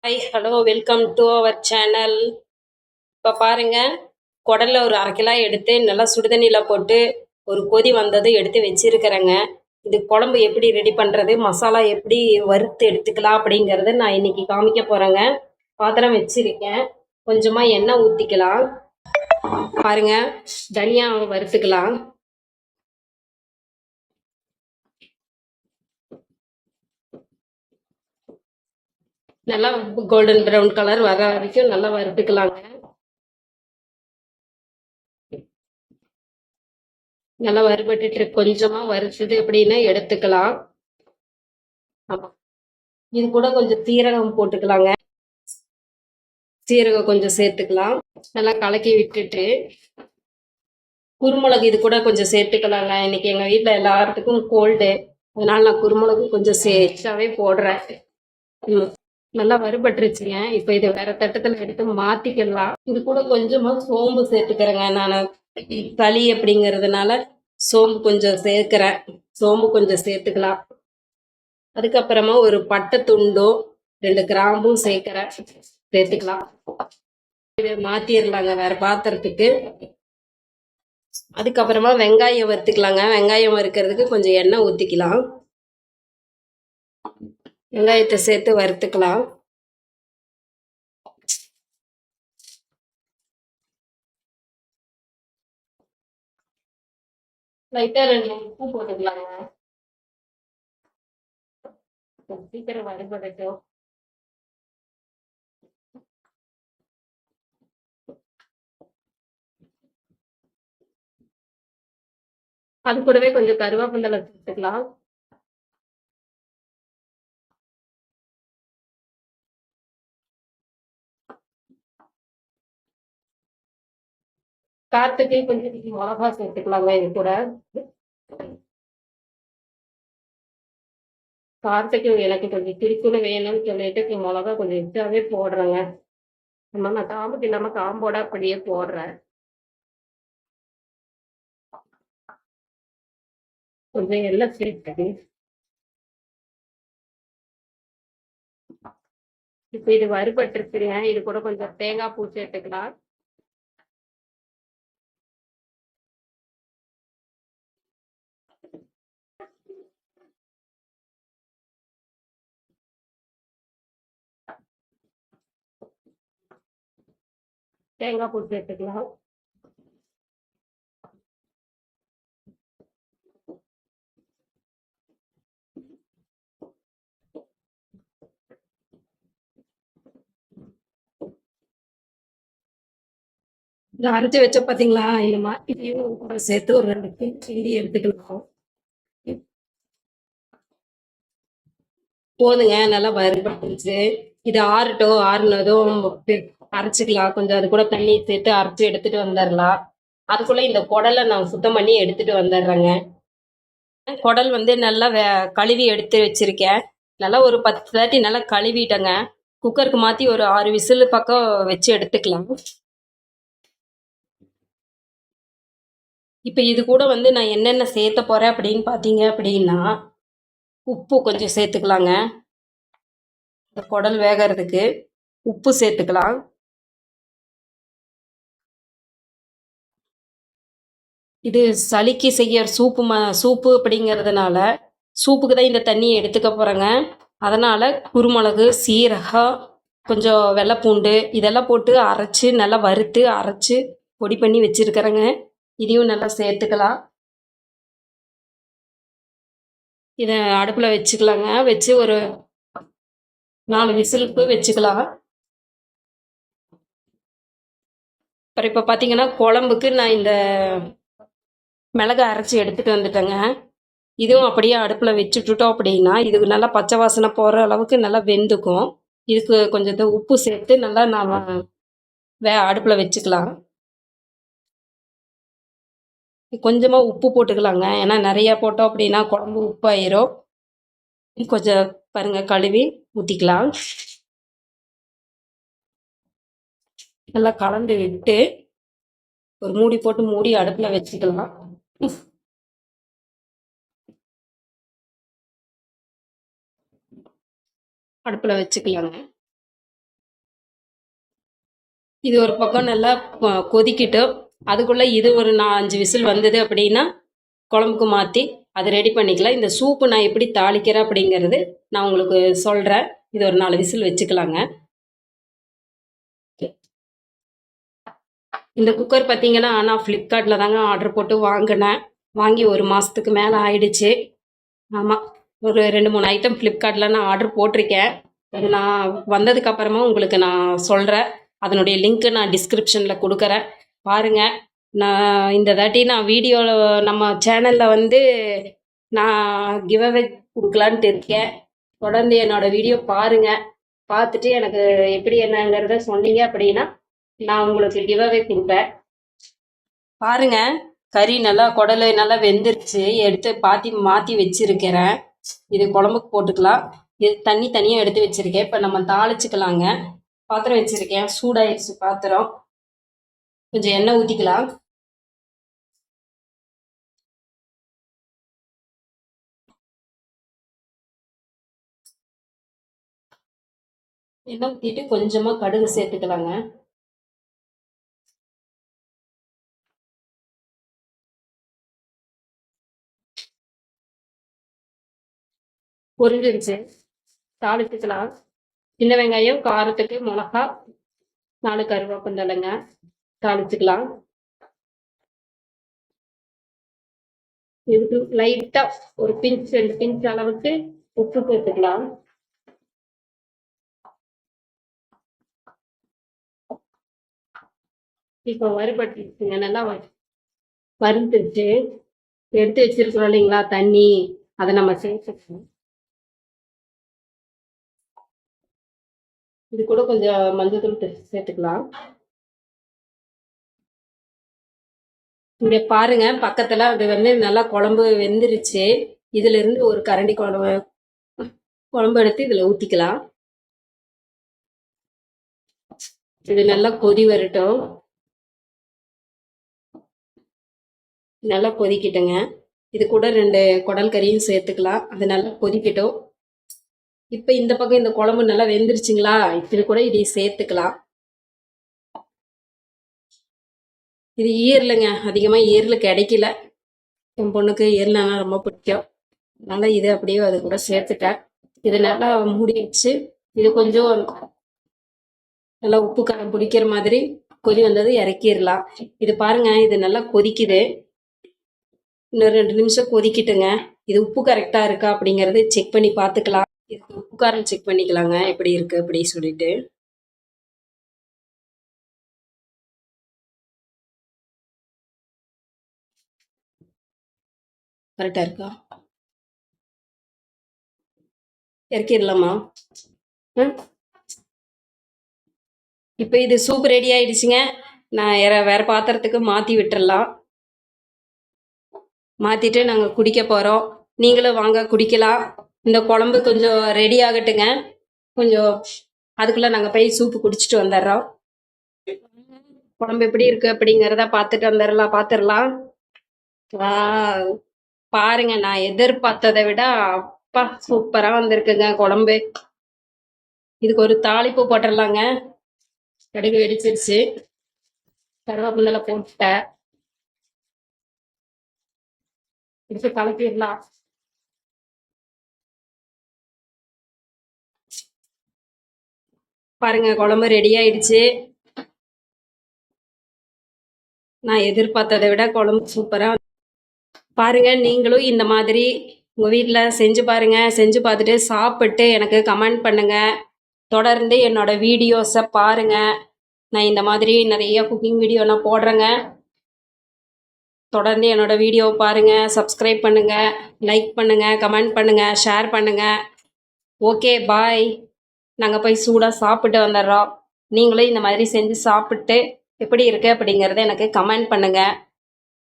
Hi hello welcome to our channel. இப்போ பாருங்க, குடல்ல ஒரு 1/2 கிலோ எடுத்து நல்லா சுடுதண்ணியில் போட்டு ஒரு கொதி வந்தது எடுத்து வச்சிருக்கிறேங்க. இது குழம்பு எப்படி ரெடி பண்ணுறது, மசாலா எப்படி வறுத்து எடுத்துக்கலாம் அப்படிங்கிறத நான் இன்னைக்கு காமிக்க போகிறேங்க. பாத்திரம் வச்சிருக்கேன், கொஞ்சமாக எண்ணெய் ஊற்றிக்கலாம். பாருங்க, தனியா வறுத்துக்கலாம். நல்லா கோல்டன் ப்ரௌன் கலர் வர வரைக்கும் நல்லா வறுத்துக்கலாங்க. நல்லா வறுபட்டுட்டு கொஞ்சமா வறுத்தது அப்படின்னா எடுத்துக்கலாம். ஆமா, இது கூட கொஞ்சம் சீரகம் போட்டுக்கலாங்க. சீரகம் கொஞ்சம் சேர்த்துக்கலாம். நல்லா கலக்கி விட்டுட்டு குருமிளகு இது கூட கொஞ்சம் சேர்த்துக்கலாங்க. இன்னைக்கு எங்க வீட்டுல எல்லாத்துக்கும் கோல்டு, அதனால நான் குருமிளகு கொஞ்சம் சேர்த்தாவே போடுறேன். நல்லா வறுபட்டுருச்சுங்க. இப்போ இது வேற தட்டத்துல எடுத்து மாத்திக்கலாம். இது கூட கொஞ்சமா சோம்பு சேர்த்துக்கிறேங்க. நான் களி அப்படிங்கிறதுனால சோம்பு கொஞ்சம் சேர்க்கிறேன். சோம்பு கொஞ்சம் சேர்த்துக்கலாம். அதுக்கப்புறமா ஒரு பட்டை துண்டும் 2 கிராம்பும் சேர்த்துக்கலாம். இதை மாத்திரலாங்க வேற பாத்திரத்துக்கு. அதுக்கப்புறமா வெங்காயம் வறுத்துக்கலாங்க. வெங்காயம் வறுக்கிறதுக்கு கொஞ்சம் எண்ணெய் ஊற்றிக்கலாம். வெங்காயத்தை சேர்த்து வறுத்துக்கலாம். லைட்டா 2 உப்பு போட்டுக்கலாங்க. சீக்கிரம் வறுபடட்டும். அது கூடவே கொஞ்சம் கருவேப்பிலை சேர்த்துக்கலாம். காரத்துக்கு கொஞ்சம் மிளகா சேர்த்துக்கலாங்க. இது கூட காரத்துக்கு எனக்கு கொஞ்சம் திருக்குன்னு வேணும்னு சொல்லிட்டு மிளகா கொஞ்சம் எக்ஸ்ட்ராவே போடுறேங்க. நான் காம்புக்கு இல்லாம காம்போட அப்படியே போடுறேன். கொஞ்சம் எல்லாம் சேர்த்து இப்போ இது வறுபட்டுருச்சுங்க. இது கூட கொஞ்சம் தேங்காய் பூ சேர்த்துக்கலாம். தேங்காய் பூ சேர்த்துக்கலாம். இதை அரைச்சி வச்ச பார்த்தீங்களா, இந்த மாதிரி இதையும் கூட சேர்த்து ஒரு 2 கிண்டி எடுத்துக்கலாம். போதுங்க, நல்லா வறுபட்டுருச்சு. இது ஆறட்டும். ஆறுனதும் அரைச்சிக்கலாம். கொஞ்சம் அது கூட தண்ணி சேர்த்து அரைச்சி எடுத்துட்டு வந்துடலாம். அதுக்குள்ள இந்த குடலை நான் சுத்தம் பண்ணி எடுத்துட்டு வந்துடுறேங்க. குடல் வந்து நல்லா கழுவி எடுத்து வச்சிருக்கேன். நல்லா ஒரு 10 தாட்டி நல்லா கழுவிட்டேங்க. குக்கருக்கு மாற்றி ஒரு 6 விசில் பக்கம் வச்சு எடுத்துக்கலாம். இப்போ இது கூட வந்து நான் என்னென்ன சேர்த்த போகிறேன் அப்படின்னு பார்த்தீங்க அப்படின்னா, உப்பு கொஞ்சம் சேர்த்துக்கலாங்க. இந்த குடல் வேகிறதுக்கு உப்பு சேர்த்துக்கலாம். இது சளிக்கு செய்ய சூப்பு அப்படிங்கிறதுனால சூப்புக்கு தான் இந்த தண்ணியை எடுத்துக்க போகிறேங்க. அதனால் குருமிளகு, சீரகம், கொஞ்சம் வெள்ளைப்பூண்டு இதெல்லாம் போட்டு அரைச்சி நல்லா வறுத்து அரைச்சி பொடி பண்ணி வச்சுருக்கிறேங்க. இதையும் நல்லா சேர்த்துக்கலாம். இதை அடுப்பில் வச்சுக்கலாங்க. வச்சு ஒரு 4 விசிலுக்கு வச்சுக்கலாம். அப்புறம் இப்போ பார்த்தீங்கன்னா குழம்புக்கு நான் இந்த மிளகை அரைச்சி எடுத்துகிட்டு வந்துட்டேங்க. இதுவும் அப்படியே அடுப்பில் வச்சுட்டுட்டோம் அப்படின்னா இதுக்கு நல்லா பச்சை வாசனை போகிற அளவுக்கு நல்லா வெந்துக்கும். இதுக்கு கொஞ்சம் உப்பு சேர்த்து நல்லா நாம் அடுப்பில் வச்சுக்கலாம். கொஞ்சமாக உப்பு போட்டுக்கலாங்க. ஏன்னா நிறையா போட்டோம் அப்படின்னா குழம்பு உப்பாயிரும். கொஞ்சம் பாருங்கள், கழுவி ஊற்றிக்கலாம். நல்லா கலந்து விட்டு ஒரு மூடி போட்டு மூடி அடுப்பில் வச்சுக்கலாம். அடுப்பில் வச்சுக்கலாங்க. இது ஒரு பக்கம் நல்லா கொதிக்கிட்டோம். அதுக்குள்ளே இது ஒரு 4-5 விசில் வந்தது அப்படின்னா குழம்புக்கு மாற்றி அதை ரெடி பண்ணிக்கலாம். இந்த சூப்பு நான் எப்படி தாளிக்கிறேன் அப்படிங்கிறது நான் உங்களுக்கு சொல்கிறேன். இது ஒரு 4 விசில் வச்சுக்கலாங்க. இந்த குக்கர் பார்த்தீங்கன்னா நான் ஃப்ளிப்கார்ட்டில் தாங்க ஆர்டர் போட்டு வாங்கினேன். வாங்கி 1 மாதத்துக்கு மேலே ஆயிடுச்சு. ஆமாம், ஒரு 2-3 ஐட்டம் ஃப்ளிப்கார்ட்டில் நான் ஆர்டர் போட்டிருக்கேன். அது நான் வந்ததுக்கப்புறமா உங்களுக்கு நான் சொல்கிறேன். அதனுடைய லிங்க்கு நான் டிஸ்கிரிப்ஷனில் கொடுக்குறேன், பாருங்கள். நான் இந்த தாட்டி நான் வீடியோவில் நம்ம சேனலில் வந்து நான் கிவ்அவே கொடுக்கலான்ட்டு இருக்கேன். தொடர்ந்து என்னோடய வீடியோ பாருங்கள். பார்த்துட்டு எனக்கு எப்படி என்னங்கிறத சொன்னீங்க அப்படின்னா நான் உங்களுக்கு கிவ்அவே கொடுப்பேன். பாருங்க, கறி நல்லா குடல் நல்லா வெந்துருச்சு. எடுத்து மாற்றி வச்சிருக்கிறேன். இது குழம்புக்கு போட்டுக்கலாம். இது தண்ணி தனியாக எடுத்து வச்சிருக்கேன். இப்போ நம்ம தாளிச்சுக்கலாங்க. பாத்திரம் வச்சிருக்கேன், சூடாயிடுச்சு பாத்திரம். கொஞ்சம் எண்ணெய் ஊற்றிக்கலாம். எண்ணெய் ஊற்றிட்டு கொஞ்சமாக கடுகு சேர்த்துக்கலாங்க. பொரிஞ்சிருச்சு, தாளிச்சுக்கலாம். சின்ன வெங்காயம், காரத்துக்கு மிளகா, 4 கருவேப்பிலைங்க தாளிச்சுக்கலாம். இதுக்கு லைட்டாக ஒரு பிஞ்ச் 2 பிஞ்ச் அளவுக்கு உப்பு சேர்த்துக்கலாம். இப்போ வறுபட்டுருச்சுங்க, நல்லா வறுத்துட்டு எடுத்து வச்சிருக்கிறோம் இல்லைங்களா தண்ணி, அதை நம்ம சேர்த்துக்கணும். இது கூட கொஞ்சம் மஞ்சள் தூள் சேர்த்துக்கலாம். இங்கே பாருங்க, பக்கத்தில் அது வந்து நல்லா குழம்பு வெந்துருச்சு. இதுல இருந்து ஒரு கரண்டி குழம்பு எடுத்து இதில் ஊற்றிக்கலாம். இது நல்லா கொதி வரட்டும். நல்லா கொதிக்கிட்டுங்க. இது கூட 2 குடல் கறியும் சேர்த்துக்கலாம். அது நல்லா கொதிக்கட்டும். இப்போ இந்த பக்கம் இந்த குழம்பு நல்லா வெந்துருச்சுங்களா, இது கூட இதை சேர்த்துக்கலாம். இது ஈரலுங்க, அதிகமாக ஈரல் கிடைக்கல. என் பொண்ணுக்கு ஈரல்னா ரொம்ப பிடிக்கும். அதனால் இது அப்படியே அது கூட சேர்த்துட்டேன். இது நல்லா மூடி வச்சு இது கொஞ்சம் நல்லா உப்பு காரம் பிடிக்கிற மாதிரி கொதி வந்தது இறக்கிடலாம். இது பாருங்க, இது நல்லா கொதிக்குது. இன்னும் 2 நிமிஷம் கொதிக்கிட்டுங்க. இது உப்பு கரெக்டாக இருக்கா அப்படிங்கிறது செக் பண்ணி பார்த்துக்கலாம். இதுக்கு உப்பு காரம் செக் பண்ணிக்கலாங்க, எப்படி இருக்குது அப்படி சொல்லிட்டு. கரெக்டாக இருக்கா, இறக்கிடலாமா? இப்போ இது சூப் ரெடி ஆயிடுச்சுங்க. நான் வேறு பாத்திரத்துக்கு மாற்றி விட்டுடலாம். மாற்றிட்டு நாங்கள் குடிக்க போகிறோம். நீங்களும் வாங்க குடிக்கலாம். இந்த குழம்பு கொஞ்சம் ரெடி ஆகட்டுங்க. கொஞ்சம் அதுக்குள்ளே நாங்கள் போய் சூப்பு குடிச்சிட்டு வந்துடுறோம். குழம்பு எப்படி இருக்குது அப்படிங்கிறத பார்த்துடலாம். பாருங்க, நான் எதிர்பார்த்ததை விட அப்பா சூப்பராக வந்திருக்குங்க குழம்பு. இதுக்கு ஒரு தாளிப்பு போட்டுடலாங்க. கடுகு வெடிச்சிருச்சு, கருவேப்பிலை போட்டேன். எடுத்து கலக்கிடலாம். பாருங்க, குழம்பு ரெடி ஆயிடுச்சு. நான் எதிர்பார்த்ததை விட குழம்பு சூப்பராக. பாருங்க, நீங்களும் இந்த மாதிரி உங்கள் வீட்டில் செஞ்சு பாருங்க. செஞ்சு பார்த்துட்டு சாப்பிட்டு எனக்கு கமெண்ட் பண்ணுங்க. தொடர்ந்து என்னோட வீடியோஸை பாருங்க. நான் இந்த மாதிரி நிறைய குக்கிங் வீடியோ நான் போடுறேங்க. தொடர்ந்து என்னோட வீடியோ பாருங்க, சப்ஸ்கிரைப் பண்ணுங்க, லைக் பண்ணுங்க, கமெண்ட் பண்ணுங்க, ஷேர் பண்ணுங்க. ஓகே, பாய். நாங்கள் போய் சூடாக சாப்பிட்டு வந்துடுறோம். நீங்களும் இந்த மாதிரி செஞ்சு சாப்பிட்டு எப்படி இருக்கு அப்படிங்கிறத எனக்கு கமெண்ட் பண்ணுங்க.